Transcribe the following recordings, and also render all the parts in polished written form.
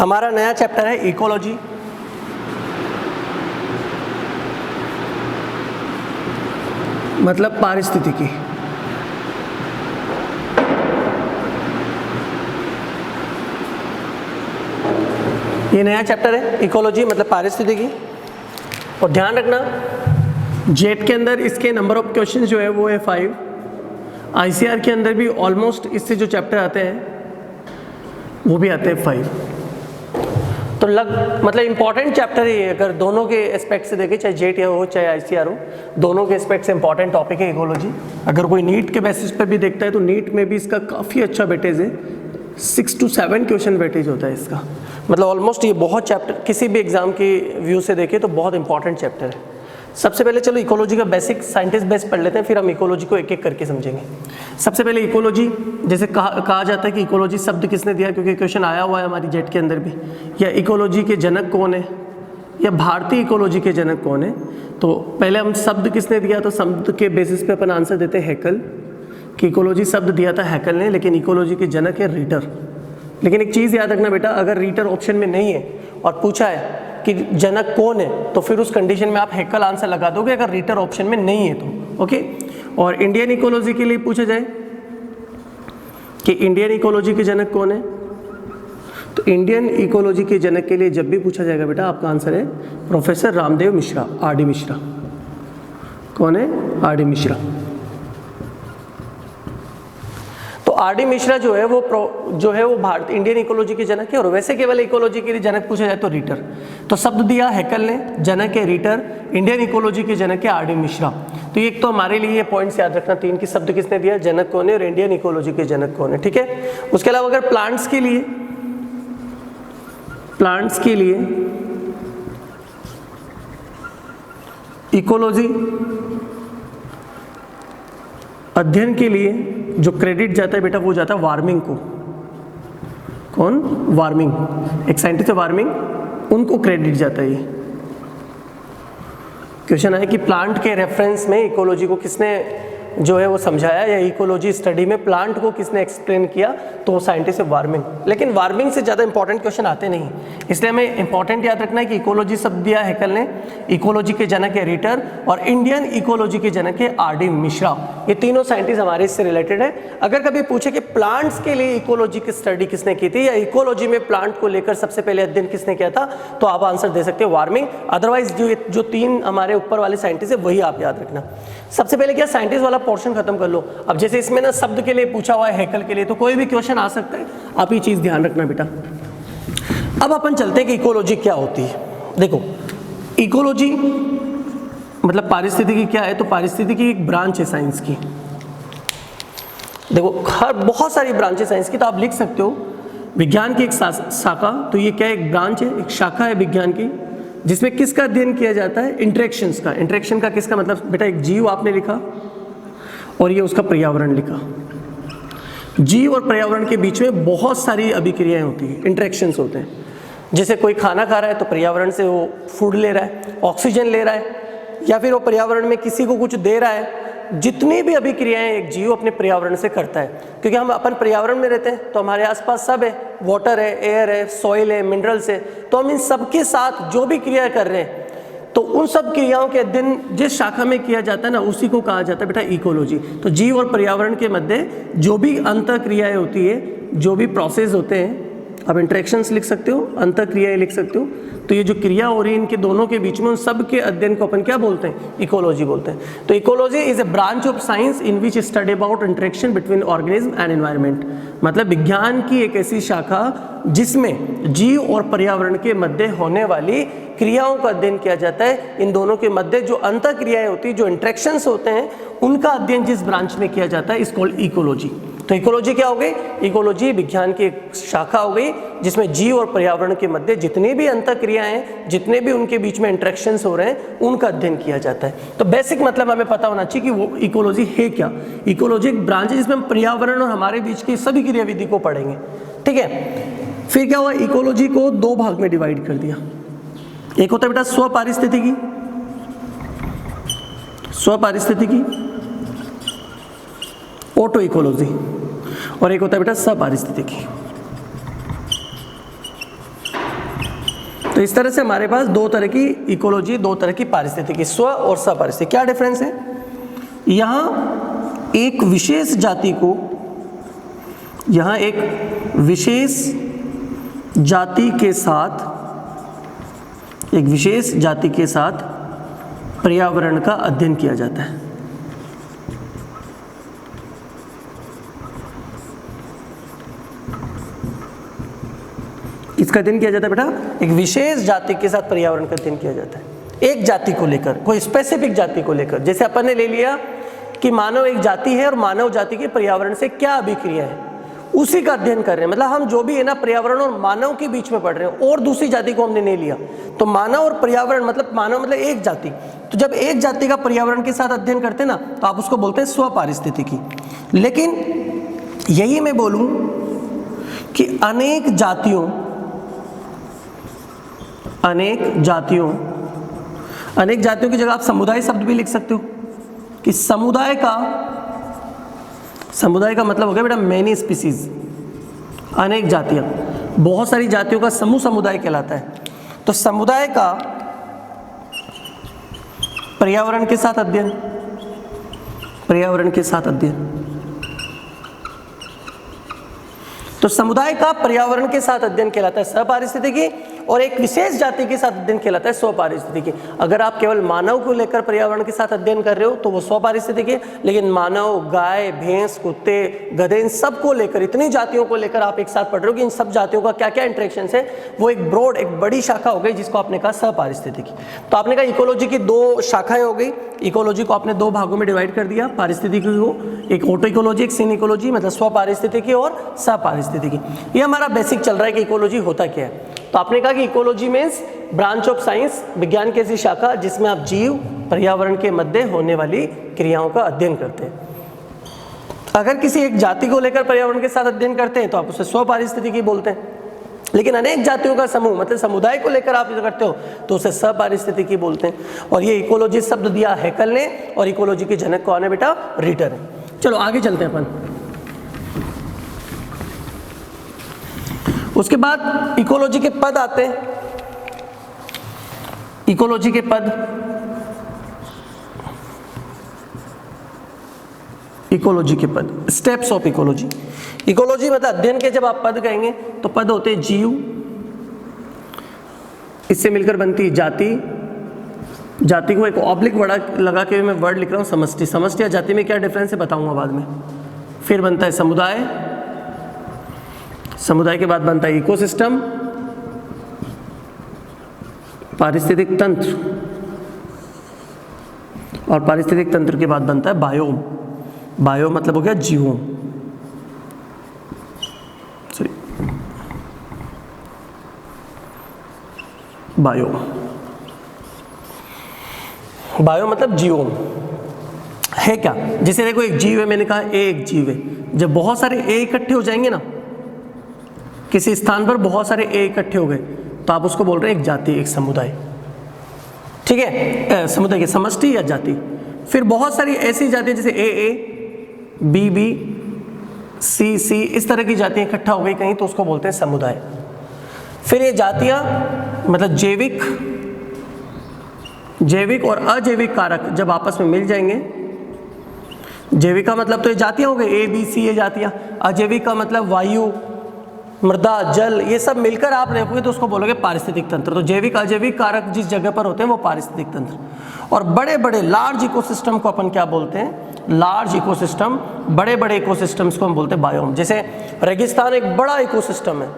हमारा नया चैप्टर है इकोलॉजी। मतलब पारिस्थितिकी। ये नया चैप्टर है इकोलॉजी मतलब पारिस्थितिकी। और ध्यान रखना जेट के अंदर इसके नंबर ऑफ क्वेश्चन जो है वो है 5। आईसीआर के अंदर भी ऑलमोस्ट इससे जो चैप्टर आते हैं वो भी आते हैं 5। तो मतलब इंपॉर्टेंट चैप्टर है ये, अगर दोनों के एस्पेक्ट से देखें, चाहे जेट हो चाहे आईसीआर हो, दोनों के एस्पेक्ट से इंपॉर्टेंट टॉपिक है इकोलॉजी। अगर कोई नीट के बेसिस पे भी देखता है तो नीट में भी इसका काफ़ी अच्छा वेटेज है, 6 to 7 क्वेश्चन वेटेज होता है इसका। मतलब ऑलमोस्ट ये बहुत चैप्टर किसी भी एग्जाम की व्यू से देखें तो बहुत इंपॉर्टेंट चैप्टर है। सबसे पहले चलो इकोलॉजी का बेसिक साइंटिस्ट बेस पढ़ लेते हैं, फिर हम इकोलॉजी को एक एक करके समझेंगे। सबसे पहले इकोलॉजी, जैसे कहा जाता है कि इकोलॉजी शब्द किसने दिया, क्योंकि क्वेश्चन आया हुआ है हमारी जेट के अंदर भी, या इकोलॉजी के जनक कौन है, या भारतीय इकोलॉजी के जनक कौन है। तो पहले हम शब्द किसने दिया, तो शब्द के बेसिस पे अपन आंसर देते हैं हैकल, कि इकोलॉजी शब्द दिया था हैकल ने, लेकिन इकोलॉजी के जनक है रीटर। लेकिन एक चीज़ याद रखना बेटा, अगर रीटर ऑप्शन में नहीं है और पूछा है कि जनक कौन है, तो फिर उस कंडीशन में आप हैकल आंसर लगा दोगे, अगर रीटर ऑप्शन में नहीं है तो। ओके। और इंडियन इकोलॉजी के लिए पूछा जाए कि इंडियन इकोलॉजी के जनक कौन है, तो इंडियन इकोलॉजी के जनक के लिए जब भी पूछा जाएगा बेटा आपका आंसर है प्रोफेसर रामदेव मिश्रा, आर.डी. मिश्रा। कौन है? आर.डी. मिश्रा। तो आर.डी. मिश्रा जो है वो भारत इंडियन इकोलॉजी के जनक है। और वैसे केवल इकोलॉजी के लिए जनक पूछा जाए तो रीटर। तो शब्द दिया हैकल ने, जनक है रीटर, इंडियन इकोलॉजी के जनक है आर.डी. मिश्रा। तो एक तो हमारे लिए ये पॉइंट्स याद रखना, 3 की शब्द किसने दिया, जनक कौन है, और इंडियन इकोलॉजी के जनक कौन है। ठीक है। उसके अलावा अगर प्लांट्स के लिए इकोलॉजी अध्ययन के लिए जो क्रेडिट जाता है बेटा वो जाता है वार्मिंग को। कौन? वार्मिंग, एक साइंटिस्ट है वार्मिंग, उनको क्रेडिट जाता है। ये क्वेश्चन है कि प्लांट के रेफरेंस में इकोलॉजी को किसने जो है वो समझाया, या इकोलॉजी स्टडी में प्लांट को किसने एक्सप्लेन किया, तो वो साइंटिस्ट है वार्मिंग। लेकिन वार्मिंग से ज़्यादा इंपॉर्टेंट क्वेश्चन आते नहीं, इसलिए हमें इंपॉर्टेंट याद रखना है कि इकोलॉजी शब्द दिया हैकल ने, इकोलॉजी के जनक है रीटर, और इंडियन इकोलॉजी के जनक है आर.डी. मिश्रा। ये तीनों साइंटिस्ट हमारे इससे रिलेटेड है। अगर कभी पूछे कि प्लांट्स के लिए इकोलॉजी की स्टडी किसने की थी, या इकोलॉजी में प्लांट को लेकर सबसे पहले अध्ययन किसने किया था, तो आप आंसर दे सकते हो वार्मिंग। अदरवाइज जो 3 हमारे ऊपर वाले साइंटिस्ट है वही आप याद रखना। सबसे पहले क्या साइंटिस्ट वाला पोर्शन खत्म कर लो। अब जैसे इसमें ना शब्द के लिए पूछा हुआ है हैकल के लिए, तो कोई भी क्वेश्चन आ सकता है, आप ये चीज ध्यान रखना बेटा। अब अपन चलते हैं कि इकोलॉजी क्या होती है। देखो इकोलॉजी मतलब पारिस्थितिकी क्या है, तो पारिस्थितिकी एक ब्रांच है साइंस की। देखो बहुत सारी ब्रांच है साइंस की, तो आप लिख सकते हो विज्ञान की एक शाखा, तो ये क्या है, एक ब्रांच है, एक शाखा है विज्ञान की, जिसमें किसका अध्ययन किया जाता है, इंटरेक्शंस का। इंटरेक्शन का किसका मतलब बेटा, एक जीव आपने लिखा और ये उसका पर्यावरण लिखा। जीव और पर्यावरण के बीच में बहुत सारी अभिक्रियाएं होती हैं, इंटरेक्शंस होते हैं। जैसे कोई खाना खा रहा है तो पर्यावरण से वो फूड ले रहा है, ऑक्सीजन ले रहा है, या फिर वो पर्यावरण में किसी को कुछ दे रहा है। जितनी भी अभिक्रियाएं एक जीव अपने पर्यावरण से करता है, क्योंकि हम अपन पर्यावरण में रहते हैं तो हमारे आसपास सब है, वाटर है, एयर है, सॉइल है, मिनरल्स है, तो हम इन सब के साथ जो भी क्रिया कर रहे हैं, तो उन सब क्रियाओं के अध्ययन जिस शाखा में किया जाता है ना, उसी को कहा जाता है बेटा इकोलॉजी। तो जीव और पर्यावरण के मध्य जो भी अंतर क्रियाएं होती है, जो भी प्रोसेस होते हैं, आप इंटरेक्शंस लिख सकते हो, अंतर क्रियाएं लिख सकते हो, तो ये जो क्रिया हो रही है इनके दोनों के बीच में, उन सब के अध्ययन को अपन क्या बोलते हैं, इकोलॉजी बोलते हैं। तो ecology is a branch of science in which study about interaction between organism and environment. मतलब विज्ञान की एक ऐसी शाखा जिसमें जीव और पर्यावरण के मध्य होने वाली क्रियाओं का अध्ययन किया जाता है। इन दोनों के मध्य जो अंतर क्रियाएं होती है, जो इंटरेक्शंस होते हैं, उनका अध्ययन जिस ब्रांच में किया जाता है इज कॉल्ड इकोलॉजी। तो इकोलॉजी क्या हो गई, इकोलॉजी विज्ञान की एक शाखा हो गई जिसमें जीव और पर्यावरण के मध्य जितनी भी अंतर क्रियाएं हैं, जितने भी उनके बीच में इंटरेक्शंस हो रहे हैं, उनका अध्ययन किया जाता है। तो बेसिक मतलब हमें पता होना चाहिए कि वो इकोलॉजी है क्या। इकोलॉजी एक ब्रांच है जिसमें हम पर्यावरण और हमारे बीच की सभी क्रियाविधि को पढ़ेंगे। ठीक है। फिर क्या हुआ, इकोलॉजी को 2 भाग में डिवाइड कर दिया। एक होता है बेटा स्वपारिस्थितिकी, ऑटो इकोलॉजी, और एक होता है बेटा सपारिस्थितिकी। तो इस तरह से हमारे पास दो तरह की इकोलॉजी, दो तरह की पारिस्थितिकी, स्व और सपारिस्थितिकी। क्या डिफरेंस है? यहाँ एक विशेष जाति को, यहाँ एक विशेष जाति के साथ, एक विशेष जाति के साथ पर्यावरण का अध्ययन किया जाता है। इसका अध्ययन किया जाता है बेटा, एक विशेष जाति के साथ पर्यावरण का अध्ययन किया जाता है, एक जाति को लेकर, कोई स्पेसिफिक जाति को लेकर। जैसे अपन ने ले लिया कि मानव एक जाति है और मानव जाति के पर्यावरण से क्या अभिक्रिया है, उसी का अध्ययन कर रहे हैं। मतलब हम जो भी है ना पर्यावरण और मानव के बीच में पढ़ रहे हैं, और दूसरी जाति को हमने नहीं लिया। तो मानव और पर्यावरण मतलब मानव मतलब एक जाति। तो जब एक जाति का पर्यावरण के साथ अध्ययन करते हैं ना, तो आप उसको बोलते हैं स्वपारिस्थितिकी। लेकिन यही मैं बोलूं कि अनेक जातियों की जगह आप समुदाय शब्द भी लिख सकते हो, कि समुदाय का मतलब हो गया बेटा मैनी स्पीसीज, अनेक जातियां, बहुत सारी जातियों का समूह समुदाय कहलाता है। तो समुदाय का पर्यावरण के साथ अध्ययन, तो समुदाय का पर्यावरण के साथ अध्ययन कहलाता है सहपारिस्थितिकी, और एक विशेष जाति के साथ अध्ययन कहलाता है स्वपारिस्थितिकी। अगर आप केवल मानव को लेकर पर्यावरण के साथ अध्ययन कर रहे हो तो वो स्वपारिस्थितिकी, लेकिन मानव, गाय, भैंस, कुत्ते, गधे, इन सबको लेकर, इतनी जातियों को लेकर आप एक साथ पढ़ रहे हो कि इन सब जातियों का क्या क्या इंटरेक्शन है, वो एक ब्रॉड, एक बड़ी शाखा हो गई जिसको आपने कहा सहपारिस्थितिकी। तो आपने कहा इकोलॉजी की दो शाखाएं हो गई। इकोलॉजी को आपने दो भागों में डिवाइड कर दिया, पारिस्थितिकी को, एक ऑटो इकोलॉजी, एक सिन इकोलॉजी, मतलब स्वपारिस्थितिकी और सहपारिस्थितिकी। ये हमारा बेसिक चल रहा है कि इकोलॉजी होता क्या है। तो आपने कहा कि ecology means branch of science, विज्ञान की ऐसी शाखा जिसमें आप जीव, पर्यावरण के मध्य होने वाली क्रियाओं का अध्ययन करते हैं। अगर किसी एक जाति को लेकर पर्यावरण के साथ अध्ययन करते हैं तो आप उसे स्वपारिस्थितिकी बोलते हैं। लेकिन अनेक जातियों का समूह मतलब समुदाय को लेकर आप जो करते हो तो उसे सहपारिस्थितिकी बोलते हैं। और ये इकोलॉजी शब्द दिया हैकल ने, और इकोलॉजी के जनक कौन है बेटा? रिटर है। चलो आगे चलते हैं अपन। उसके बाद इकोलॉजी के पद आते हैं। इकोलॉजी के पद, इकोलॉजी के पद, स्टेप्स ऑफ इकोलॉजी। इकोलॉजी मतलब अध्ययन के जब आप पद कहेंगे तो पद होते हैं जीव, इससे मिलकर बनती जाति। जाति को एक ऑब्लिक वर्ड लगा के मैं वर्ड लिख रहा हूं समष्टि। समष्टि या जाति में क्या डिफरेंस है बताऊंगा बाद में। फिर बनता है समुदाय, समुदाय के बाद बनता है इकोसिस्टम, पारिस्थितिक तंत्र, और पारिस्थितिक तंत्र के बाद बनता है बायोम। बायोम मतलब हो गया जीवों, सॉरी बायोम, बायो मतलब जीवों है क्या। जैसे देखो एक जीव है, मैंने कहा एक जीव है। जब बहुत सारे ए इकट्ठे हो जाएंगे ना, किसी स्थान पर बहुत सारे ए इकट्ठे हो गए तो आप उसको बोल रहे हैं एक जाति, एक समुदाय, ठीक है। समुदाय की समष्टि या जाति। फिर बहुत सारी ऐसी जातियां जैसे ए, बी, सी, इस तरह की जातियां इकट्ठा हो गई कहीं तो उसको बोलते हैं समुदाय। फिर ये जातियां मतलब जैविक और अजैविक कारक जब आपस में मिल जाएंगे, जैविक का मतलब तो ये जातियां हो गई ए, बी, सी, ये जातियां। अजैविक का मतलब वायु, मृदा, जल, ये सब मिलकर आप देखोगे तो उसको बोलोगे पारिस्थितिक तंत्र। तो जैविक अजैविक कारक जिस जगह पर होते हैं वो पारिस्थितिक तंत्र। और बड़े बड़े लार्ज इकोसिस्टम को अपन क्या बोलते हैं? Large ecosystem. बड़े बड़े इकोसिस्टम्स को हम बोलते हैं बायोम। जैसे रेगिस्तान एक बड़ा इकोसिस्टम है,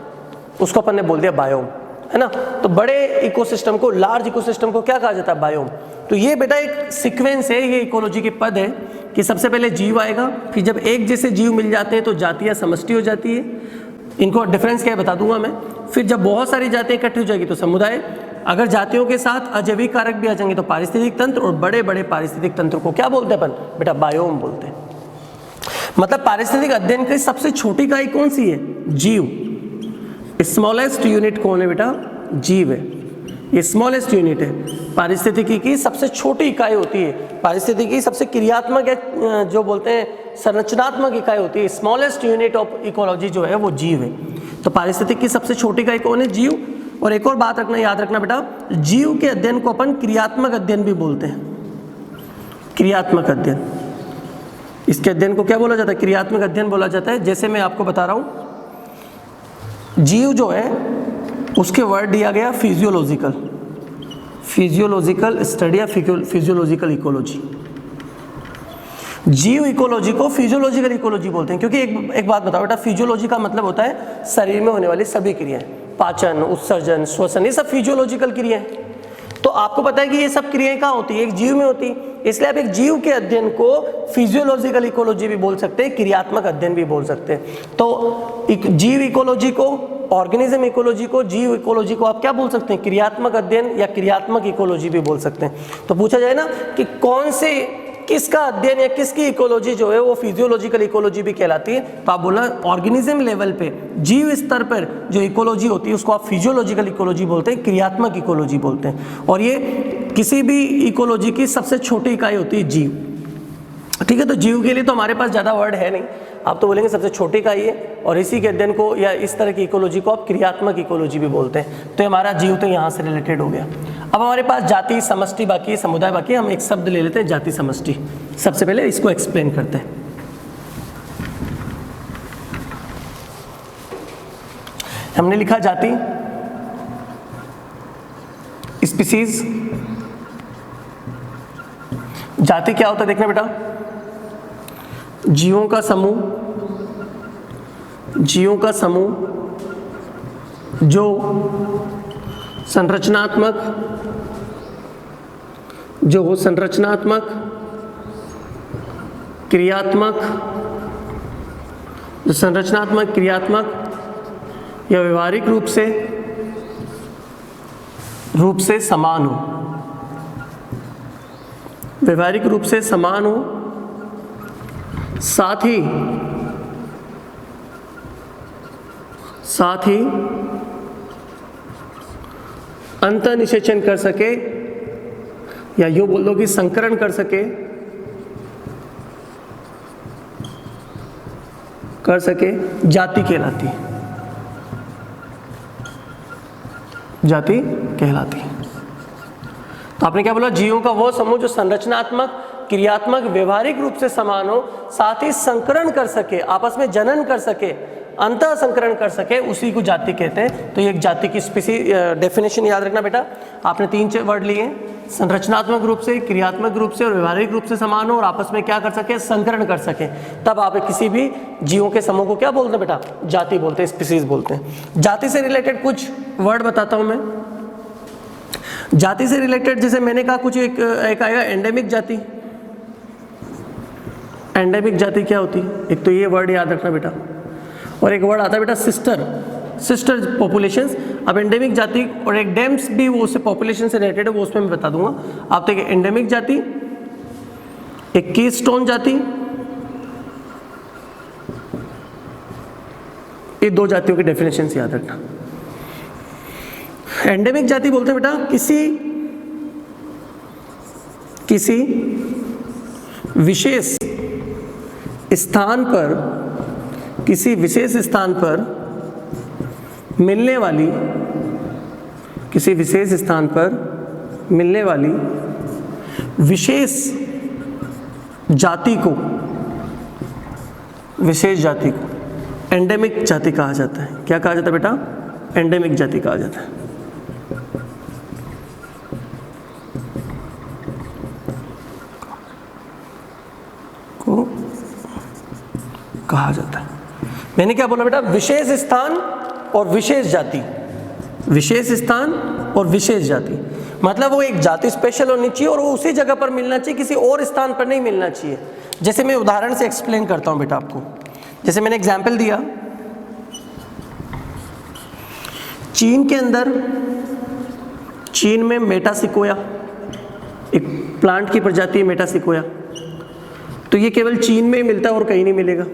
उसको अपन ने बोल दिया बायोम, है ना। तो बड़े इकोसिस्टम को, लार्ज इकोसिस्टम को क्या कहा जाता है? बायोम। तो ये बेटा एक सीक्वेंस है, ये इकोलॉजी के पद है कि सबसे पहले जीव आएगा, फिर जब एक जैसे जीव मिल जाते हैं तो जातियां समष्टि हो जाती है। इनको डिफरेंस क्या है बता दूंगा मैं। फिर जब बहुत सारी जातियां इकट्ठी हो जाएगी तो समुदाय। अगर जातियों के साथ अजैविक कारक भी आ जाएंगे तो पारिस्थितिक तंत्र। और बड़े बड़े पारिस्थितिक तंत्र को क्या बोलते हैं अपन? बेटा बायोम बोलते हैं। मतलब पारिस्थितिक अध्ययन की सबसे छोटी इकाई कौन सी है? जीव। स्मॉलेस्ट यूनिट कौन है बेटा? जीव है। ये स्मॉलेस्ट यूनिट है। पारिस्थितिकी की सबसे छोटी इकाई होती है। पारिस्थितिकी की सबसे क्रियात्मक या जो बोलते हैं संरचनात्मक इकाई होती है। स्मॉलेस्ट यूनिट ऑफ इकोलॉजी जो है वो जीव है। तो पारिस्थितिकी की सबसे छोटी इकाई कौन है? जीव। और एक और बात रखना, याद रखना बेटा, जीव के अध्ययन को अपन क्रियात्मक अध्ययन भी बोलते हैं। क्रियात्मक अध्ययन, इसके अध्ययन को क्या बोला जाता है? क्रियात्मक अध्ययन बोला जाता है। जैसे मैं आपको बता रहा हूं, जीव जो है उसके वर्ड दिया गया फिजियोलॉजिकल, फिजियोलॉजिकल स्टडी या फिजियोलॉजिकल इकोलॉजी। जीव इकोलॉजी को फिजियोलॉजिकल इकोलॉजी बोलते हैं, क्योंकि एक बात बताओ बेटा, फिजियोलॉजी का मतलब होता है शरीर में होने वाली सभी क्रियाएं, पाचन, उत्सर्जन, श्वसन, ये सब फिजियोलॉजिकल क्रियाएं। तो आपको पता है कि ये सब क्रियाएं कहाँ होती है? एक जीव में होती है। इसलिए आप एक जीव के अध्ययन को फिजियोलॉजिकल इकोलॉजी भी बोल सकते हैं, क्रियात्मक अध्ययन भी बोल सकते हैं। तो जीव इकोलॉजी को, ऑर्गेनिज्म इकोलॉजी को, जीव इकोलॉजी को आप क्या बोल सकते हैं? क्रियात्मक अध्ययन या क्रियात्मक इकोलॉजी भी बोल सकते हैं। तो पूछा जाए ना कि कौन से, किसका अध्ययन या किसकी इकोलॉजी जो है वो फिजियोलॉजिकल इकोलॉजी भी कहलाती है, तो आप बोलना ऑर्गेनिज्म लेवल पे, जीव स्तर पर जो इकोलॉजी होती है उसको आप फिजियोलॉजिकल इकोलॉजी बोलते हैं, क्रियात्मक इकोलॉजी बोलते हैं। और ये किसी भी इकोलॉजी की सबसे छोटी इकाई होती है जीव। ठीक है, तो जीव के लिए तो हमारे पास ज़्यादा वर्ड है नहीं, आप तो बोलेंगे सबसे छोटी इकाई है, और इसी के अध्ययन को या इस तरह की इकोलॉजी को आप क्रियात्मक इकोलॉजी भी बोलते हैं। तो हमारा जीव तो यहाँ से रिलेटेड हो गया। अब हमारे पास जाति, समष्टि बाकी है, समुदाय बाकी है। हम एक शब्द ले लेते हैं, जाति समष्टि। सबसे पहले इसको एक्सप्लेन करते हैं। हमने लिखा जाति, स्पीसीज। जाति क्या होता है देखना बेटा, जीवों का समूह, जीवों का समूह जो संरचनात्मक, क्रियात्मक, जो संरचनात्मक, क्रियात्मक या व्यवहारिक रूप से समान हो, व्यवहारिक रूप से समान हो, साथ ही अंतःनिषेचन कर सके, या यूं बोल दो कि संकरण कर सके, जाति कहलाती है, जाति कहलाती है। तो आपने क्या बोला? जीवों का वो समूह जो संरचनात्मक, क्रियात्मक, व्यवहारिक रूप से समान हो, साथ ही संकरण कर सके, आपस में जनन कर सके, अंतः संकरण कर सके, उसी को जाति कहते हैं। तो ये एक जाति की डेफिनेशन याद रखना बेटा। आपने 3 वर्ड लिए, संरचनात्मक रूप से, क्रियात्मक रूप से और व्यवहारिक रूप से समान हो, और आपस में क्या कर सके? संकरण कर सके। तब आप किसी भी जीवों के समूह को क्या बोलते हैं बेटा? जाति बोलते हैं, स्पीसीज बोलते हैं। जाति से रिलेटेड कुछ वर्ड बताता हूं मैं। जाति से रिलेटेड जैसे मैंने कहा, कुछ एक आएगा एंडेमिक जाति। एंडेमिक जाति क्या होती है? एक तो ये वर्ड याद रखना बेटा, और एक वर्ड आता है बेटा सिस्टर पॉपुलेशंस। अब एंडेमिक जाति और एक डेम्स भी वो उससे पॉपुलेशन से रिलेटेड है, वो उसमें मैं बता दूंगा। आप देखिए, एंडेमिक जाति, एक कीस्टोन जाति, ये 2 जातियों की डेफिनेशन याद रखना। एंडेमिक जाति बोलते हैं बेटा किसी विशेष स्थान पर मिलने वाली विशेष जाति को एंडेमिक जाति कहा जाता है। क्या कहा जाता है बेटा? एंडेमिक जाति कहा जाता है। कहा जाता है। मैंने क्या बोला बेटा? विशेष स्थान और विशेष जाति। विशेष स्थान और विशेष जाति मतलब वो एक जाति स्पेशल होनी चाहिए और वो उसी जगह पर मिलना चाहिए, किसी और स्थान पर नहीं मिलना चाहिए। जैसे मैं उदाहरण से एक्सप्लेन करता हूं बेटा आपको। जैसे मैंने एग्जाम्पल दिया, चीन के अंदर, चीन में मेटासिकोया एक प्लांट की प्रजाति है, मेटासिकोया, तो ये केवल चीन में ही मिलता है और कहीं नहीं मिलेगा।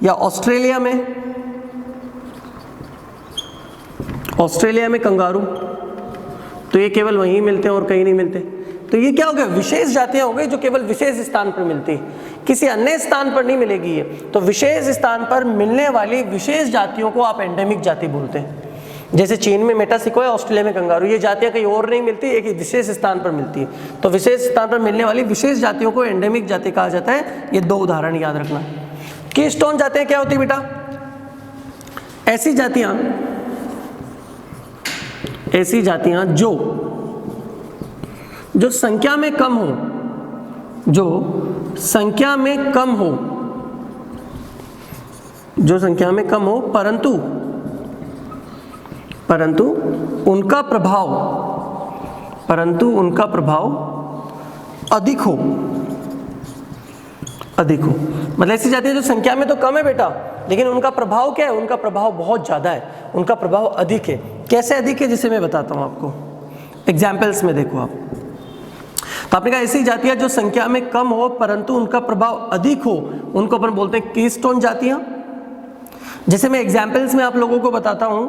या ऑस्ट्रेलिया में कंगारू, तो ये केवल वहीं मिलते हैं और कहीं नहीं मिलते। तो ये क्या हो गया? विशेष जातियां हो गई जो केवल विशेष स्थान पर मिलती है, किसी अन्य स्थान पर नहीं मिलेगी ये। तो विशेष स्थान पर मिलने वाली विशेष जातियों को आप एंडेमिक जाति बोलते हैं। जैसे चीन में मेटासिकोया, ऑस्ट्रेलिया में कंगारू, ये जातियां कहीं और नहीं मिलती, एक ही विशेष स्थान पर मिलती है। तो विशेष स्थान पर मिलने वाली विशेष जातियों को एंडेमिक जाति कहा जाता है। ये 2 उदाहरण याद रखना। कीस्टोन जातियां क्या होती है बेटा? ऐसी जातियां जो संख्या में कम हो, जो संख्या में कम हो, परंतु उनका प्रभाव अधिक हो। मतलब ऐसी जातियां जो संख्या में तो कम है बेटा, लेकिन उनका प्रभाव क्या है? उनका प्रभाव बहुत ज्यादा है, उनका प्रभाव अधिक है। कैसे अधिक है, जिसे मैं बताता हूं आपको एग्जाम्पल्स में। देखो आप, तो आपने कहा ऐसी जातियां जो संख्या में कम हो परंतु उनका प्रभाव अधिक हो, उनको अपन बोलते हैं कीस्टोन जातियां। जैसे मैं एग्जाम्पल्स में आप लोगों को बताता हूं,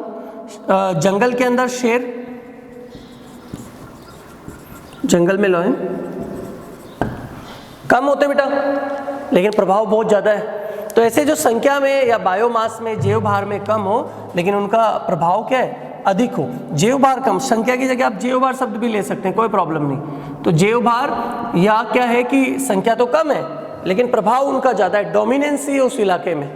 जंगल के अंदर शेर, जंगल में लोयन कम होते बेटा, लेकिन प्रभाव बहुत ज्यादा है। तो ऐसे जो संख्या में या बायोमास में, जैव भार में कम हो, लेकिन उनका प्रभाव क्या है? अधिक हो। जैव भार कम, संख्या की जगह आप जैव भार शब्द भी ले सकते हैं, कोई प्रॉब्लम नहीं। तो जैव भार या क्या है कि संख्या तो कम है लेकिन प्रभाव उनका ज्यादा है, डोमिनेंसी है उस इलाके में।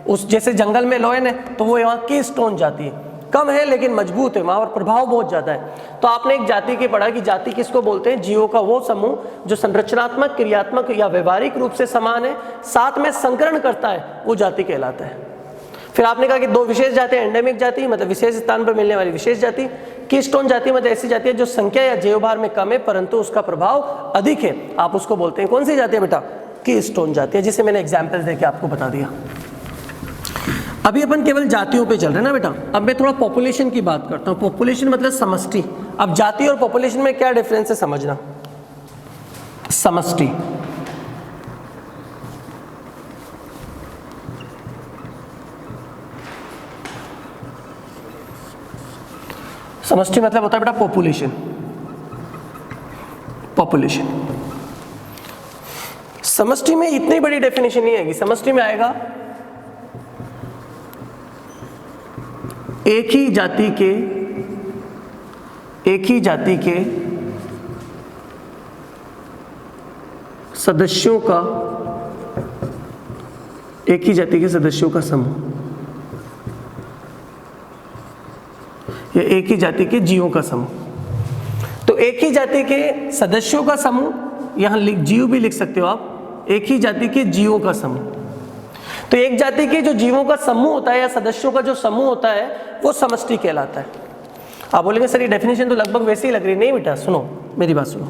उस जैसे जंगल में लोयन है तो वो यहाँ कीस्टोन जाति है, कम है लेकिन मजबूत है वहाँ और प्रभाव बहुत ज्यादा है। तो आपने एक जाति की पढ़ा कि जाति किसको बोलते हैं? जीवों का वो समूह जो संरचनात्मक, क्रियात्मक या व्यवहारिक रूप से समान है, साथ में संकरण करता है, वो जाति कहलाता है। फिर आपने कहा कि 2 विशेष जाति, एंडेमिक जाति मतलब विशेष स्थान पर मिलने वाली विशेष जाति, कीस्टोन जाति मतलब ऐसी जाति है जो संख्या या जैव भार में कम है परंतु उसका प्रभाव अधिक है, आप उसको बोलते हैं कौन सी जाति है बेटा? कीस्टोन जाति है, जिसे मैंने एग्जाम्पल देके आपको बता दिया। अभी अपन केवल जातियों पे चल रहे हैं ना बेटा, अब मैं थोड़ा पॉपुलेशन की बात करता हूँ। पॉपुलेशन मतलब समष्टि। अब जाति और पॉपुलेशन में क्या डिफरेंस है समझना। समष्टि, समष्टि मतलब होता है बेटा पॉपुलेशन। समष्टि में इतनी बड़ी डेफिनेशन नहीं आएगी। समष्टि में आएगा एक ही जाति के सदस्यों का समूह या एक ही जाति के जीवों का समूह। तो एक ही जाति के सदस्यों का समूह, यहां जीव भी लिख सकते हो आप, एक ही जाति के जीवों का समूह। तो एक जाति के जो जीवों का समूह होता है या सदस्यों का जो समूह होता है वो समष्टि कहलाता है। आप बोलेंगे सर ये डेफिनेशन तो लगभग वैसे ही लग रही। नहीं बेटा, सुनो मेरी बात सुनो।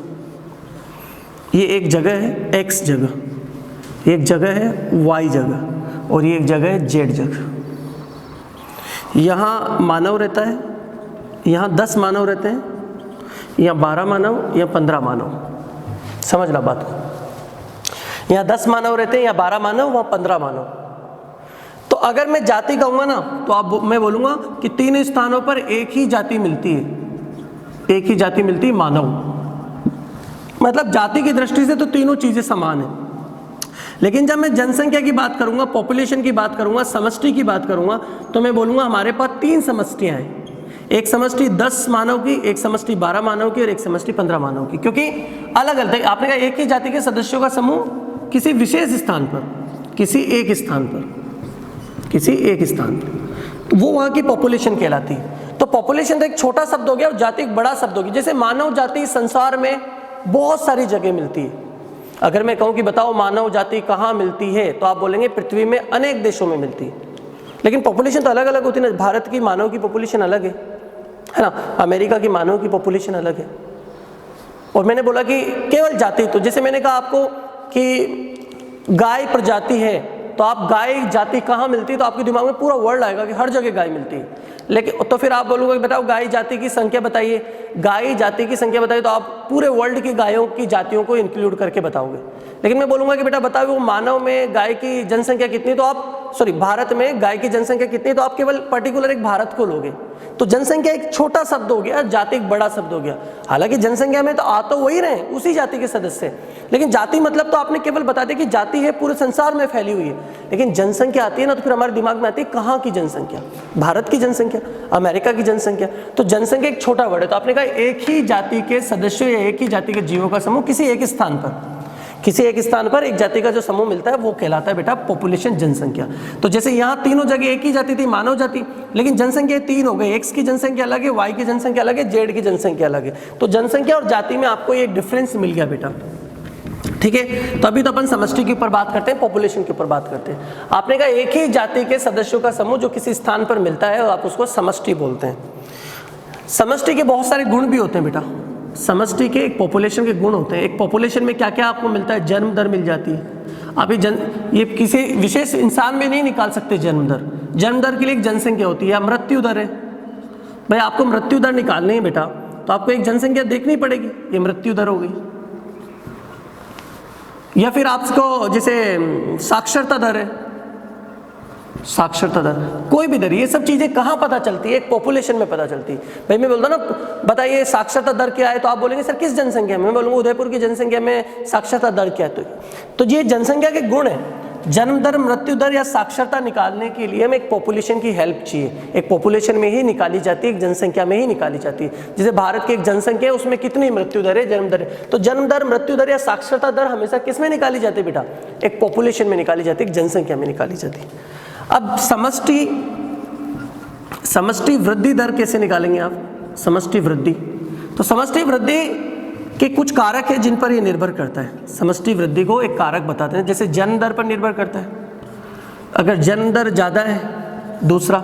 ये एक जगह है x जगह, एक जगह है y जगह और ये एक जगह है z जगह। यहाँ मानव रहता है, यहाँ 10 मानव रहते हैं, यहाँ 12 मानव या 15 मानव। समझना बात को, यहाँ 10 मानव रहते हैं, यहाँ 12 मानव, वहाँ 15 मानव। तो अगर मैं जाति कहूँगा ना तो मैं बोलूँगा कि 3 स्थानों पर एक ही जाति मिलती है, एक ही जाति मिलती है मानव। मतलब जाति की दृष्टि से तो तीनों चीज़ें समान हैं। लेकिन जब मैं जनसंख्या की बात करूँगा, पॉपुलेशन की बात करूँगा, समष्टि की बात करूँगा, तो मैं बोलूँगा हमारे पास 3 समष्टियाँ हैं। एक समष्टि 10 मानव की, एक समष्टि 12 मानव की और एक समष्टि 15 मानव की। क्योंकि अलग अलग, आपने कहा एक ही जाति के सदस्यों का समूह किसी विशेष स्थान पर, किसी एक स्थान पर, तो वो वहाँ की पॉपुलेशन कहलाती है। तो पॉपुलेशन तो एक छोटा शब्द हो गया और जाति एक बड़ा शब्द होगी। जैसे मानव जाति संसार में बहुत सारी जगह मिलती है। अगर मैं कहूँ कि बताओ मानव जाति कहाँ मिलती है, तो आप बोलेंगे पृथ्वी में अनेक देशों में मिलती है। लेकिन पॉपुलेशन तो अलग अलग होती है ना। भारत की मानव की पॉपुलेशन अलग है ना, अमेरिका की मानव की पॉपुलेशन अलग है। और मैंने बोला कि केवल जाति, तो जैसे मैंने कहा आपको कि गाय प्रजाति है, तो आप गाय जाति कहाँ मिलती है, तो आपके दिमाग में पूरा वर्ड आएगा कि हर जगह गाय मिलती है। लेकिन तो फिर आप बोलोगे बताओ गाय जाति की संख्या बताइए, गाय जाति की संख्या बताइए, तो आप पूरे वर्ल्ड की गायों की जातियों को इंक्लूड करके बताओगे। लेकिन मैं बोलूंगा कि बेटा बताओ वो मानव में गाय की जनसंख्या कितनी, तो आप भारत में गाय की जनसंख्या कितनी, तो आप केवल पर्टिकुलर एक भारत को लोगे। तो जनसंख्या एक छोटा शब्द हो गया, जाति एक बड़ा शब्द हो गया। हालांकि जनसंख्या में तो आ तो वही रहे, उसी जाति के सदस्य, लेकिन जाति मतलब तो आपने केवल बता दिया कि जाति है पूरे संसार में फैली हुई है। लेकिन जनसंख्या आती है ना, तो फिर हमारे दिमाग में आती है कहाँ की जनसंख्या, भारत की जनसंख्या, अमेरिका की जनसंख्या। तो जनसंख्या एक छोटा वर्ड है। तो आपने कहा एक ही जाति के सदस्यों या एक ही जाति के जीवों का समूह किसी एक स्थान पर एक जाति का जो समूह मिलता है वो कहलाता है बेटा पॉपुलेशन, जनसंख्या। तो जैसे यहाँ तीनों जगह एक ही जाति थी, मानव जाति, लेकिन जनसंख्या 3 हो गई। एक्स की जनसंख्या अलग है, वाई की जनसंख्या अलग है, जेड की जनसंख्या अलग है। तो जनसंख्या और जाति में आपको एक डिफरेंस मिल गया बेटा, ठीक है। तो अभी तो अपन समष्टि के ऊपर बात करते हैं, पॉपुलेशन के ऊपर बात करते हैं। आपने कहा एक ही जाति के सदस्यों का समूह जो किसी स्थान पर मिलता है, आप उसको समष्टि बोलते हैं। समष्टि के बहुत सारे गुण भी होते हैं बेटा। समष्टि के एक पॉपुलेशन के गुण होते हैं। एक पॉपुलेशन में क्या क्या आपको मिलता है, जन्म दर मिल जाती है। आप ये किसी विशेष इंसान में नहीं निकाल सकते जन्म दर। जन्म दर के लिए एक जनसंख्या होती है, मृत्यु दर है। भाई आपको मृत्यु दर निकालनी है बेटा, तो आपको एक जनसंख्या देखनी पड़ेगी, ये मृत्यु दर हो गई। या फिर आपको जैसे साक्षरता दर है, साक्षरता दर, कोई भी दर, ये सब चीजें कहाँ पता चलती है, एक पॉपुलेशन में पता चलती है। भाई मैं बोलता ना बताइए साक्षरता दर क्या है, तो आप बोलेंगे सर किस जनसंख्या में, मैं बोलूँगा उदयपुर की जनसंख्या में साक्षरता दर क्या है। तो ये जनसंख्या के गुण है। जन्म दर, मृत्यु दर या साक्षरता निकालने के लिए हमें एक पॉपुलेशन की हेल्प चाहिए। एक पॉपुलेशन में ही निकाली जाती है, एक जनसंख्या में ही निकाली जाती है। जैसे भारत की एक जनसंख्या है, उसमें कितनी मृत्यु दर है, जन्म दर है। तो जन्म दर, मृत्यु दर या साक्षरता दर हमेशा किस में निकाली जाती है बेटा, एक पॉपुलेशन में निकाली जाती है, एक जनसंख्या में निकाली जाती है। अब समष्टि वृद्धि दर कैसे निकालेंगे आप, समष्टि वृद्धि। तो समष्टि वृद्धि के कुछ कारक है जिन पर ये निर्भर करता है। समष्टि वृद्धि को एक कारक बताते हैं, जैसे जन्म दर पर निर्भर करता है। अगर जन्म दर ज़्यादा है, दूसरा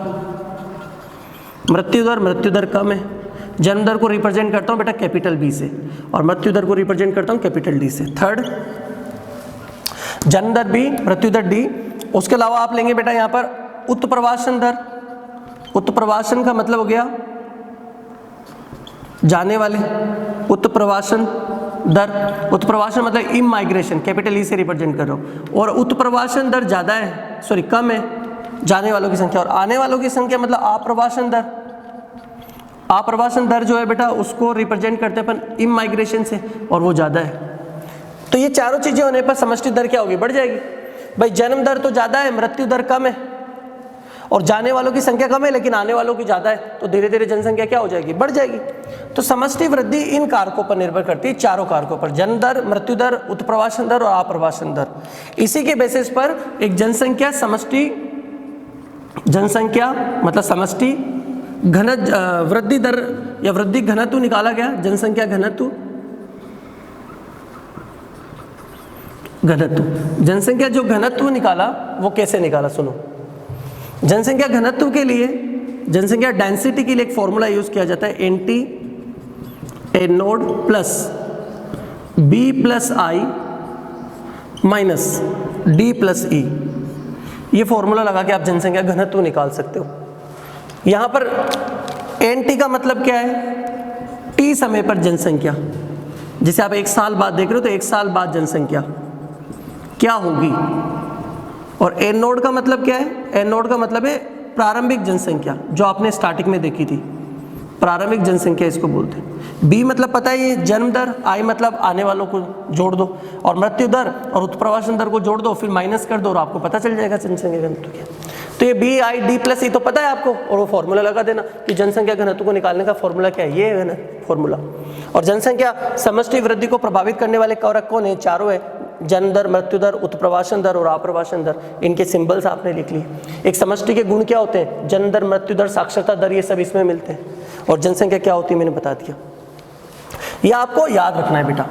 मृत्यु दर कम है। जन्म दर को रिप्रेजेंट करता हूँ बेटा कैपिटल बी से, और मृत्यु दर को रिप्रेजेंट करता हूँ कैपिटल डी से। थर्ड जन्म दर बी, मृत्यु दर डी। उसके अलावा आप लेंगे बेटा यहाँ पर उत्प्रवासन दर। उत्प्रवासन का मतलब हो गया जाने वाले, उत्प्रवासन दर। उत्प्रवासन मतलब इमाइग्रेशन, कैपिटल ई से रिप्रेजेंट कर रहा हूँ। और उत्प्रवासन दर ज़्यादा है, सॉरी कम है, जाने वालों की संख्या। और आने वालों की संख्या मतलब आप्रवासन दर। आप्रवासन दर जो है बेटा उसको रिप्रेजेंट करते हैं अपन इमाइग्रेशन से, और वो ज़्यादा है। तो ये चारों चीज़ें होने पर समष्टि दर क्या होगी, बढ़ जाएगी। भाई जन्म दर तो ज़्यादा है, मृत्यु दर कम है, और जाने वालों की संख्या कम है लेकिन आने वालों की ज़्यादा है, तो धीरे धीरे जनसंख्या क्या हो जाएगी, बढ़ जाएगी। तो समष्टि वृद्धि इन कारकों पर निर्भर करती है, चारों कारकों पर, जन्म दर, मृत्यु दर, उत्प्रवासन दर और आप्रवासन दर। इसी के बेसिस पर एक जनसंख्या समष्टि, जनसंख्या मतलब समष्टि घन वृद्धि दर या वृद्धि घनत्व निकाला गया। जनसंख्या घनत्व, जनसंख्या जो घनत्व निकाला वो कैसे निकाला, सुनो। जनसंख्या घनत्व के लिए, जनसंख्या डेंसिटी के लिए एक फॉर्मूला यूज किया जाता है, एनटी ए नोड प्लस बी प्लस आई माइनस डी प्लस ई। ये फॉर्मूला लगा के आप जनसंख्या घनत्व निकाल सकते हो। यहाँ पर एनटी का मतलब क्या है, टी समय पर जनसंख्या। जैसे आप 1 साल बाद देख रहे हो तो 1 साल बाद जनसंख्या क्या होगी। और एन नोड का मतलब क्या है, एन नोड का मतलब है प्रारंभिक जनसंख्या, जो आपने स्टार्टिंग में देखी थी, प्रारंभिक जनसंख्या इसको बोलते हैं। बी मतलब पता है ये जन्म दर, आई मतलब आने वालों को जोड़ दो, और मृत्यु दर और उत्प्रवासन दर को जोड़ दो, फिर माइनस कर दो और आपको पता चल जाएगा जनसंख्या घनत्व क्या। तो ये बी आई डी प्लस ई तो पता है आपको, और वो फॉर्मूला लगा देना कि जनसंख्या घनत्व को निकालने का फॉर्मूला क्या है, ये है ना फॉर्मूला। और जनसंख्या समष्टि वृद्धि को प्रभावित करने वाले कारक कौन है, चारों है, जन्म दर, मृत्यु दर, उत्प्रवासन दर और आप्रवासन दर। इनके सिंबल्स आपने लिख लिए। एक समष्टि के गुण क्या होते हैं, जन्म दर, मृत्यु दर, साक्षरता दर, ये सब इसमें मिलते हैं। और जनसंख्या क्या होती है मैंने बता दिया, ये आपको याद रखना है बेटा।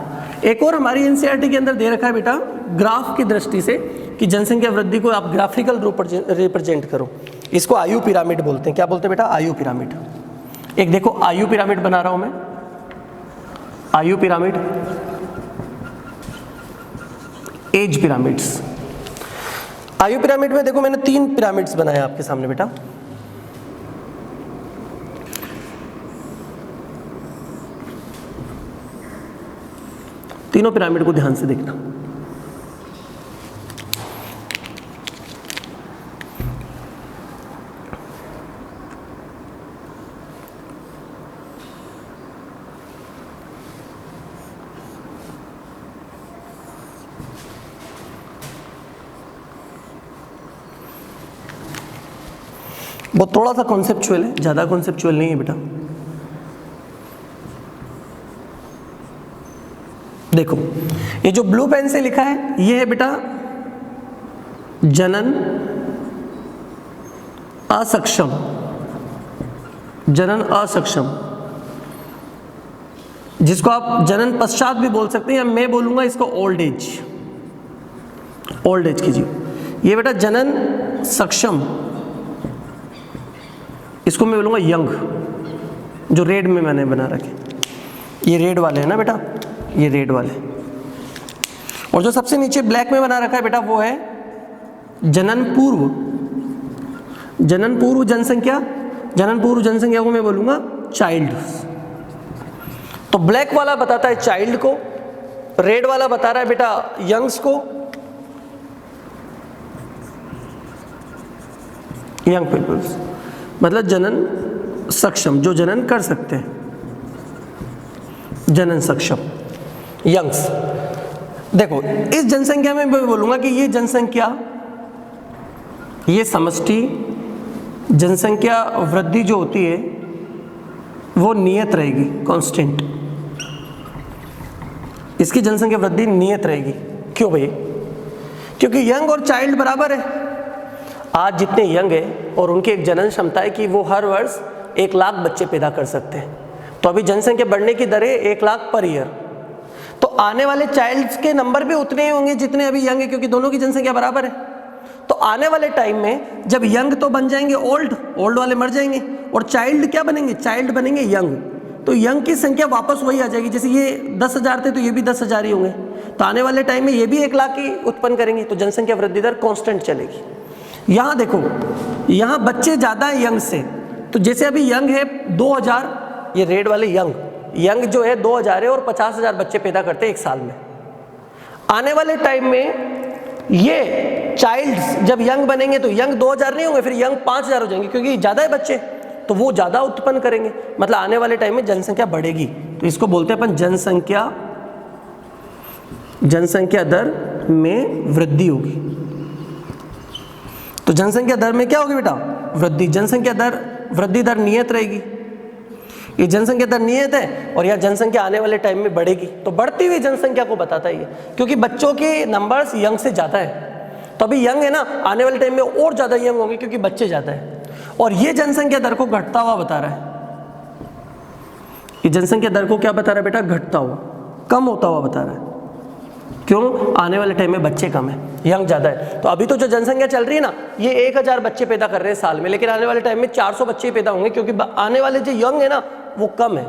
एक और हमारी एनसीईआरटी के अंदर दे रखा है बेटा, ग्राफ की दृष्टि से कि जनसंख्या वृद्धि को आप ग्राफिकल रूप रिप्रेजेंट करो। इसको आयु पिरामिड बोलते हैं। क्या बोलते हैं बेटा, आयु पिरामिड। एक देखो आयु पिरामिड बना रहा हूं मैं, आयु पिरामिड, एज पिरामिड्स। आयु पिरामिड में देखो मैंने 3 पिरामिड्स बनाए आपके सामने बेटा। तीनों पिरामिड को ध्यान से देखना। वो थोड़ा सा कॉन्सेप्चुअल है, ज़्यादा कॉन्सेप्चुअल नहीं है बेटा। देखो ये जो ब्लू पेन से लिखा है ये है बेटा जनन असक्षम, जनन असक्षम, जिसको आप जनन पश्चात भी बोल सकते हैं, या मैं बोलूंगा इसको ओल्ड एज, ओल्ड एज कीजिए। ये बेटा जनन सक्षम, इसको मैं बोलूंगा यंग, जो रेड में मैंने बना रखे, ये रेड वाले हैं ना बेटा, ये रेड वाले। और जो सबसे नीचे ब्लैक में बना रखा है बेटा वो है जनन पूर्व, जनन पूर्व जनसंख्या, जनन पूर्व जनसंख्या को मैं बोलूंगा चाइल्ड। तो ब्लैक वाला बताता है चाइल्ड को, रेड वाला बता रहा है बेटा यंग्स को, यंग पीपल्स, मतलब जनन सक्षम, जो जनन कर सकते हैं, जनन सक्षम, यंग्स। देखो इस जनसंख्या में मैं बोलूंगा कि ये जनसंख्या, ये समष्टि जनसंख्या वृद्धि जो होती है वो नियत रहेगी, कांस्टेंट। इसकी जनसंख्या वृद्धि नियत रहेगी। क्यों भाई? क्योंकि यंग और चाइल्ड बराबर है। आज जितने यंग है और उनकी एक जनन क्षमता है कि वो हर वर्ष 1 लाख बच्चे पैदा कर सकते हैं, तो अभी जनसंख्या बढ़ने की दर है 1 लाख पर ईयर। तो आने वाले चाइल्ड्स के नंबर भी उतने ही होंगे जितने अभी यंग है, क्योंकि दोनों की जनसंख्या बराबर है। तो आने वाले टाइम में जब यंग तो बन जाएंगे ओल्ड, ओल्ड वाले मर जाएंगे, और चाइल्ड क्या बनेंगे? चाइल्ड बनेंगे यंग। तो यंग की संख्या वापस वही आ जाएगी, जैसे ये 10,000 थे तो ये भी 10,000 ही होंगे। तो आने वाले टाइम में ये भी 1 लाख ही उत्पन्न करेंगे, तो जनसंख्या वृद्धि दर कांस्टेंट चलेगी। यहाँ देखो, यहाँ बच्चे ज़्यादा है यंग से, तो जैसे अभी यंग है 2000, ये रेड वाले यंग जो है 2000 है और 50,000 बच्चे पैदा करते हैं 1 साल में। आने वाले टाइम में ये चाइल्ड्स जब यंग बनेंगे तो यंग 2000 नहीं होंगे, फिर यंग 5000 हो जाएंगे, क्योंकि ज़्यादा है बच्चे, तो वो ज़्यादा उत्पन्न करेंगे, मतलब आने वाले टाइम में जनसंख्या बढ़ेगी। तो इसको बोलते हैं अपन जनसंख्या दर में वृद्धि होगी। तो जनसंख्या दर में क्या होगी बेटा? वृद्धि। जनसंख्या दर, वृद्धि दर नियत रहेगी। ये जनसंख्या दर नियत है और यह जनसंख्या आने वाले टाइम में बढ़ेगी। तो बढ़ती हुई जनसंख्या को बताता है ये, क्योंकि बच्चों के नंबर्स यंग से ज़्यादा है। तो अभी यंग है ना, आने वाले टाइम में और ज़्यादा यंग होंगे क्योंकि बच्चे ज़्यादा है। और ये जनसंख्या दर को घटता हुआ बता रहा है। ये जनसंख्या दर को क्या बता रहा है बेटा? घटता हुआ, कम होता हुआ बता रहा है। क्यों? आने वाले टाइम में बच्चे कम है, यंग ज़्यादा है। तो अभी तो जो जनसंख्या चल रही है ना, ये 1000 बच्चे पैदा कर रहे हैं साल में, लेकिन आने वाले टाइम में 400 बच्चे पैदा होंगे, क्योंकि आने वाले जो यंग है ना वो कम है।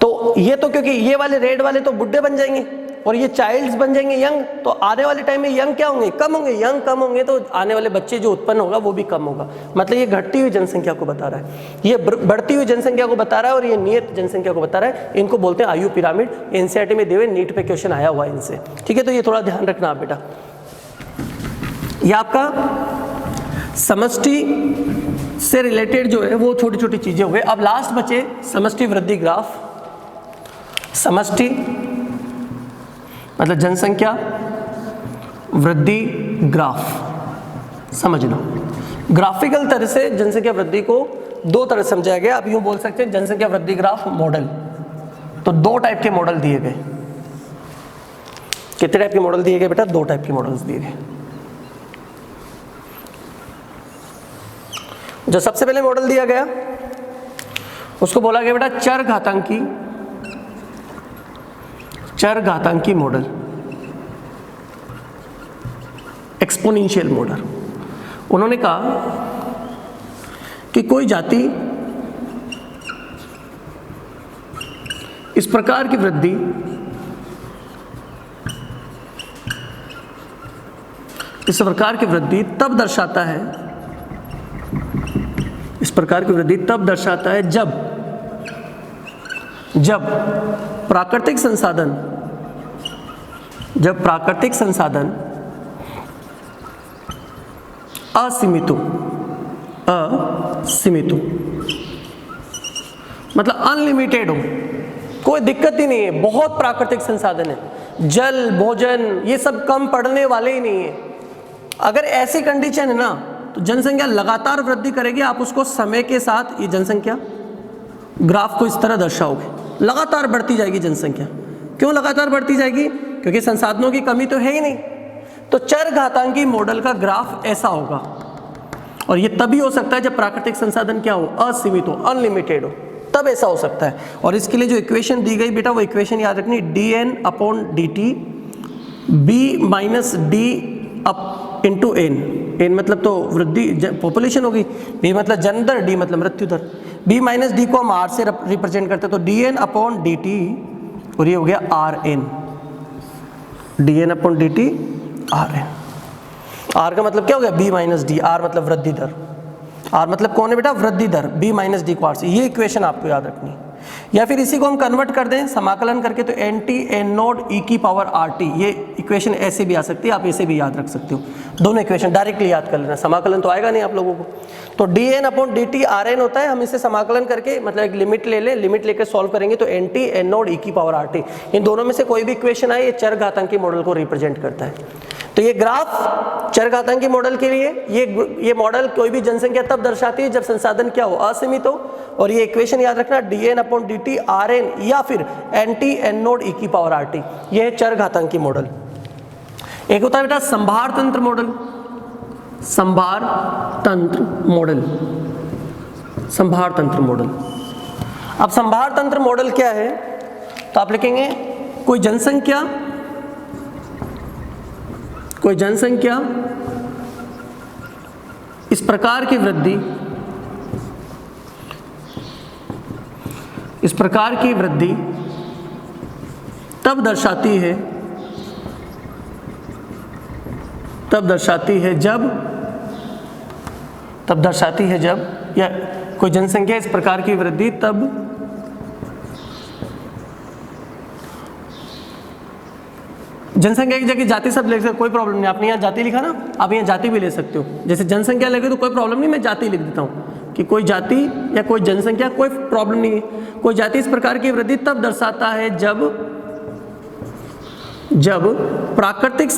तो ये तो क्योंकि ये वाले रेड वाले तो बुढ़े बन जाएंगे और ये चाइल्ड्स बन जाएंगे यंग, तो आने वाले टाइम में यंग क्या होंगे? कम होंगे। यंग कम होंगे तो आने वाले बच्चे जो उत्पन्न होगा वो भी कम होगा। मतलब ये घटती हुई जनसंख्या को बता रहा है, ये बढ़ती हुई जनसंख्या को बता रहा है और ये नियत जनसंख्या को बता रहा है। इनको बोलते हैं आयु पिरामिड। एनसीईआरटी में दिए, नीट पे क्वेश्चन आया हुआ है इनसे, ठीक है? तो ये थोड़ा ध्यान रखना आप बेटा। ये आपका समष्टि से रिलेटेड जो है वो छोटी छोटी चीजें हो गई। अब लास्ट बचे समष्टि वृद्धि ग्राफ। समष्टि मतलब जनसंख्या वृद्धि ग्राफ समझना। ग्राफिकल तरह से जनसंख्या वृद्धि को 2 तरह समझाया गया। आप यूं बोल सकते हैं जनसंख्या वृद्धि ग्राफ मॉडल। तो 2 टाइप के मॉडल दिए गए। कितने टाइप के मॉडल दिए गए बेटा? 2 टाइप के मॉडल्स दिए गए। जो सबसे पहले मॉडल दिया गया उसको बोला गया बेटा चरघातांकी मॉडल, एक्सपोनेंशियल मॉडल। उन्होंने कहा कि कोई जाति इस प्रकार की वृद्धि तब दर्शाता है, इस प्रकार की वृद्धि तब दर्शाता है जब प्राकृतिक संसाधन असीमित हो, मतलब अनलिमिटेड हो, कोई दिक्कत ही नहीं है, बहुत प्राकृतिक संसाधन है, जल भोजन ये सब कम पड़ने वाले ही नहीं है। अगर ऐसी कंडीशन है ना तो जनसंख्या लगातार वृद्धि करेगी, आप उसको समय के साथ ये जनसंख्या ग्राफ को इस तरह दर्शाओगे, लगातार बढ़ती जाएगी जनसंख्या। क्यों लगातार बढ़ती जाएगी? क्योंकि संसाधनों की कमी तो है ही नहीं। तो चरघातांकी मॉडल का ग्राफ ऐसा होगा, और ये तभी हो सकता है जब प्राकृतिक संसाधन क्या हो, असीमित हो, अनलिमिटेड हो, तब ऐसा हो सकता है। और इसके लिए जो इक्वेशन दी गई बेटा, वो इक्वेशन याद रखनी, dn/dt b minus D up into n मतलब तो वृद्धि पॉपुलेशन होगी, b मतलब जन्म दर, d मतलब मृत्यु दर। b माइनस डी को हम r से रिप्रेजेंट करते हैं, तो dn/dt और ये हो गया rn, dn/dt rn। r का मतलब क्या हो गया, b माइनस डी, r मतलब वृद्धि दर, r मतलब कौन है बेटा, वृद्धि दर, b माइनस डी को r से। ये इक्वेशन आपको याद रखनी है। या फिर इसी को हम कन्वर्ट कर दें समाकलन करके, तो nt n नोड e की पावर rt, ये इक्वेशन ऐसे भी आ सकती है, आप ऐसे भी याद रख सकते हो। दोनों इक्वेशन डायरेक्टली याद कर लेना, समाकलन तो आएगा नहीं आप लोगों को। तो dn/dt rn होता है, हम इसे समाकलन करके मतलब एक लिमिट ले लें, लिमिट लेकर सॉल्व करेंगे तो nt n नोड e की पावर rt, इन दोनों में से कोई भी इक्वेशन आए, ये चरघातांकी मॉडल को रिप्रेजेंट करता है। तो ये ग्राफ चरघातांकी मॉडल के लिए, ये मॉडल कोई भी जनसंख्या तब दर्शाती है जब संसाधन क्या हो, असीमित हो। और ये इक्वेशन याद रखना, dn/dt rn या फिर nt n नोड e की पावर rt, ये है चरघातांकी मॉडल। एक होता है बेटा संभार तंत्र मॉडल, संभार तंत्र मॉडल, संभार तंत्र मॉडल। अब संभार तंत्र मॉडल क्या है, तो आप लिखेंगे कोई जनसंख्या इस प्रकार की वृद्धि, इस प्रकार की वृद्धि तब दर्शाती है जब या कोई जनसंख्या इस प्रकार की वृद्धि तब जनसंख्या की जगह जाति सब लिख सकते, कोई प्रॉब्लम नहीं। आपने यहाँ जाति लिखा ना, आप यहाँ जाति भी ले सकते हो। जैसे जनसंख्या लगे तो कोई प्रॉब्लम नहीं, मैं जाति लिख देता हूँ कि कोई जाति या कोई जनसंख्या, कोई प्रॉब्लम नहीं है। कोई जाति इस प्रकार की वृद्धि तब दर्शाता है जब प्राकृतिक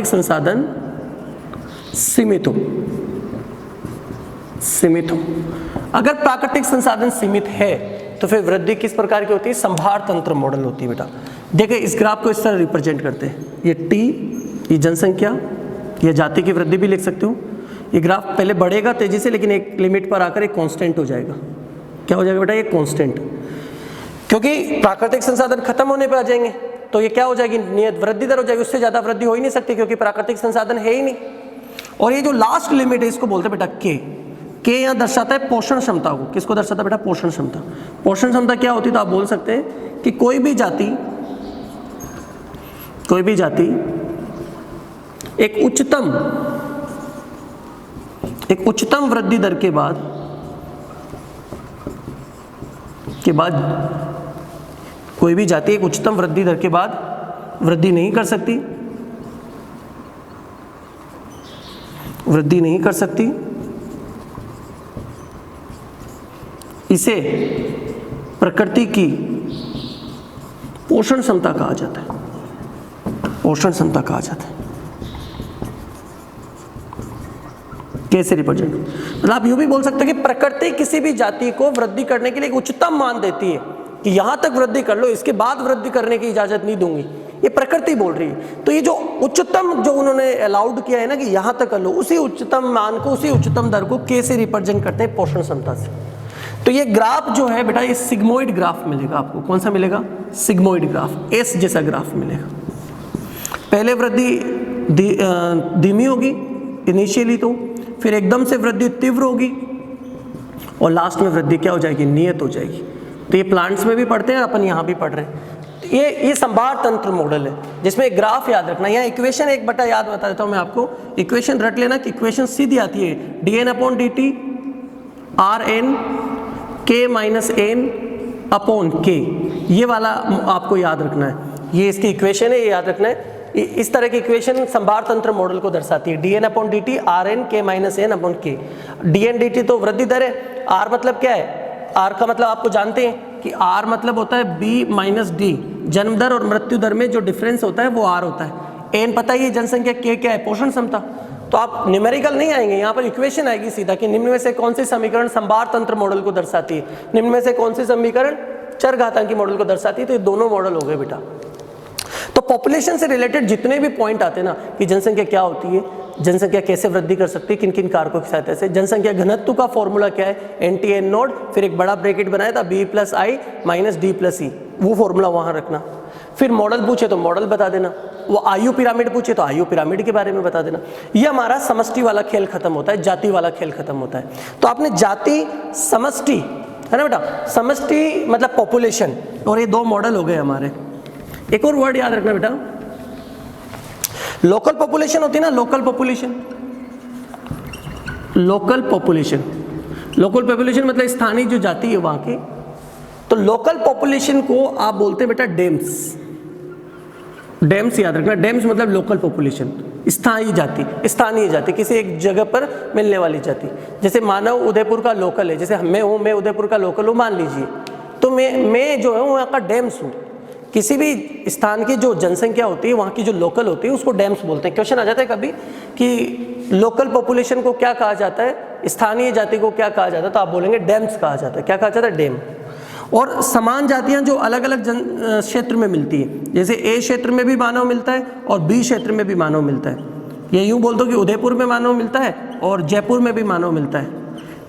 संसाधन सीमित हो। अगर प्राकृतिक संसाधन सीमित है तो फिर वृद्धि किस प्रकार की होती है, संभार तंत्र मॉडल होती है बेटा। देखिए इस ग्राफ को इस तरह रिप्रेजेंट करते हैं, ये t, ये जनसंख्या, ये जाति की वृद्धि भी लिख सकते हो। ये ग्राफ पहले बढ़ेगा तेजी से, लेकिन एक लिमिट पर आकर एक कांस्टेंट हो जाएगा। क्या हो जाएगा बेटा, ये कांस्टेंट, क्योंकि प्राकृतिक संसाधन खत्म होने पर आ जाएंगे, तो ये क्या हो जाएगी, नियत वृद्धि दर हो जाएगी। उससे ज्यादा वृद्धि हो ही नहीं सकती, क्योंकि प्राकृतिक संसाधन है ही नहीं। और ये जो लास्ट लिमिट है, इसको बोलते हैं बेटा के यहाँ दर्शाता है पोषण क्षमता को। किसको दर्शाता है बेटा, पोषण क्षमता। पोषण क्षमता क्या होती है, तो आप बोल सकते हैं कि कोई भी जाति एक उच्चतम वृद्धि दर के बाद कोई भी जाति एक उच्चतम वृद्धि दर के बाद वृद्धि नहीं कर सकती, इसे प्रकृति की पोषण क्षमता कहा जाता है। कैसे रिप्रेजेंट, मतलब आप यूं भी बोल सकते हैं कि प्रकृति किसी भी जाति को वृद्धि करने के लिए एक उच्चतम मान देती है कि यहां तक वृद्धि कर लो, इसके बाद वृद्धि करने की इजाजत नहीं दूंगी, ये प्रकृति बोल रही है। तो ये जो उच्चतम जो उन्होंने अलाउड किया है ना कि यहां तक कर लो, उसी उच्चतम मान को, उसी उच्चतम दर को कैसे रिप्रेजेंट करते हैं, पोषण क्षमता से। तो ये ग्राफ जो है बेटा, ये सिग्मोइड ग्राफ मिलेगा आपको। कौन सा मिलेगा, सिग्मोइड ग्राफ, एस जैसा ग्राफ मिलेगा। पहले वृद्धि धीमी होगी इनिशियली, तो फिर एकदम से वृद्धि तीव्र होगी, और लास्ट में वृद्धि क्या हो जाएगी, नियत हो जाएगी। तो ये प्लांट्स में भी पढ़ते हैं, अपन यहाँ भी पढ़ रहे हैं। ये संभार तंत्र मॉडल है, जिसमें एक ग्राफ याद रखना। यहाँ इक्वेशन एक बटा याद बता देता हूँ मैं आपको, इक्वेशन रट लेना कि इक्वेशन सीधी आती है, dn/dt rn k minus n upon k, ये वाला आपको याद रखना है। ये इसकी इक्वेशन है, ये याद रखना है। इस तरह की इक्वेशन संभार तंत्र मॉडल को दर्शाती है, dn/dt rn k minus n upon k। dn/dt तो वृद्धि दर है, r मतलब क्या है, r का मतलब आपको जानते हैं कि r मतलब होता है b माइनस d, जन्म दर और मृत्यु दर में जो डिफरेंस होता है वो r होता है। एन पता ही है जनसंख्या, के क्या है, पोषण क्षमता। तो आप न्यूमेरिकल नहीं आएंगे, यहाँ पर इक्वेशन आएगी सीधा कि निम्न में से कौन सी समीकरण संभार तंत्र मॉडल को दर्शाती है, निम्न में से कौन सी समीकरण चरघातांकी मॉडल को दर्शाती है। तो ये दोनों मॉडल हो गए बेटा। तो पॉपुलेशन से रिलेटेड जितने भी पॉइंट आते हैं ना कि जनसंख्या क्या होती है, जनसंख्या कैसे वृद्धि कर सकती है, किन किन कारकों की सहायता से, जनसंख्या घनत्व का फॉर्मूला क्या है, NT/N नोड, फिर एक बड़ा ब्रैकेट बनाया था B+I - D+E, वो फॉर्मूला वहां रखना। फिर मॉडल पूछे तो मॉडल बता देना, वो आयु पिरामिड पूछे तो आयु पिरामिड के बारे में बता देना। ये हमारा समष्टि वाला खेल खत्म होता है, जाति वाला खेल खत्म होता है। तो आपने जाति, समष्टि, है ना बेटा, समष्टि मतलब पॉपुलेशन, और ये दो मॉडल हो गए हमारे। एक और वर्ड याद रखना बेटा, लोकल पॉपुलेशन होती है ना, local population, local population, local population मतलब स्थानीय जो जाति है वहां की। तो लोकल पॉपुलेशन को आप बोलते हैं बेटा डेम्स, डेम्स याद रखना, डेम्स मतलब लोकल पॉपुलेशन, स्थानीय जाति, स्थानीय जाति, किसी एक जगह पर मिलने वाली जाति। जैसे मानव उदयपुर का लोकल है, जैसे मैं हूं, मैं उदयपुर का लोकल हूं मान लीजिए, तो मैं जो है वहाँ का डेम्स हूँ। किसी भी स्थान की जो जनसंख्या होती है, वहाँ की जो लोकल होती है, उसको डेम्स बोलते हैं। क्वेश्चन आ जाता है कभी कि लोकल पॉपुलेशन को क्या कहा जाता है, स्थानीय जाति को क्या कहा जाता है, तो आप बोलेंगे डेम्स कहा जाता है। क्या कहा जाता है, डेम। और समान जातियां जो अलग अलग क्षेत्र में मिलती है, जैसे ए क्षेत्र में भी मानव मिलता है और बी क्षेत्र में भी मानव मिलता है। ये यूं बोल दो कि उदयपुर में मानव मिलता है और जयपुर में भी मानव मिलता है।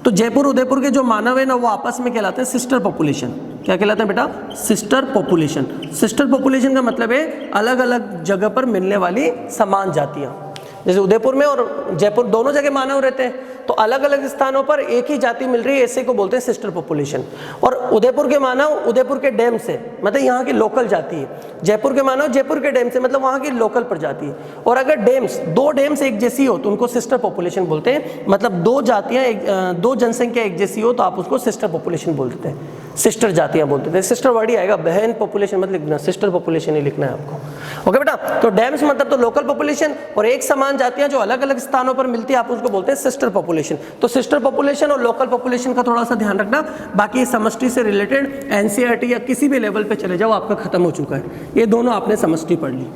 तो जयपुर उदयपुर के जो मानव है ना, वो आपस में कहलाते हैं सिस्टर पॉपुलेशन। क्या कहलाते हैं बेटा, सिस्टर पॉपुलेशन। सिस्टर पॉपुलेशन का मतलब है अलग अलग जगह पर मिलने वाली समान जातियां। जैसे उदयपुर में और जयपुर दोनों जगह मानव रहते हैं, तो अलग अलग स्थानों पर एक ही जाति मिल रही है, ऐसे को बोलते हैं सिस्टर पॉपुलेशन। और उदयपुर के मानव उदयपुर के डैम से, मतलब यहाँ की लोकल जाति है। जयपुर के मानव जयपुर के डैम से, मतलब वहाँ की लोकल प्रजाति है। और अगर डैम्स, दो डैम्स एक जैसी हो तो उनको सिस्टर पॉपुलेशन बोलते हैं। मतलब दो जातियाँ, दो जनसंख्या एक जैसी हो तो आप उसको सिस्टर पॉपुलेशन बोलते हैं, सिस्टर जातियाँ बोलते थे। सिस्टर वर्ड ही आएगा, बहन पॉपुलेशन मत लिखना, सिस्टर पॉपुलेशन ही लिखना है आपको। ओके बेटा, तो डैम्स मतलब तो लोकल पॉपुलेशन, और एक समान जातियां जो अलग अलग स्थानों पर मिलती है, आप उसको बोलते हैं सिस्टर पॉपुलेशन। तो सिस्टर पॉपुलेशन और लोकल पॉपुलेशन का थोड़ा सा ध्यान रखना। बाकी समष्टि से रिलेटेड NCERT या किसी भी लेवल पे चले जाओ, आपका खत्म हो चुका है। ये दोनों आपने समष्टि पढ़ ली।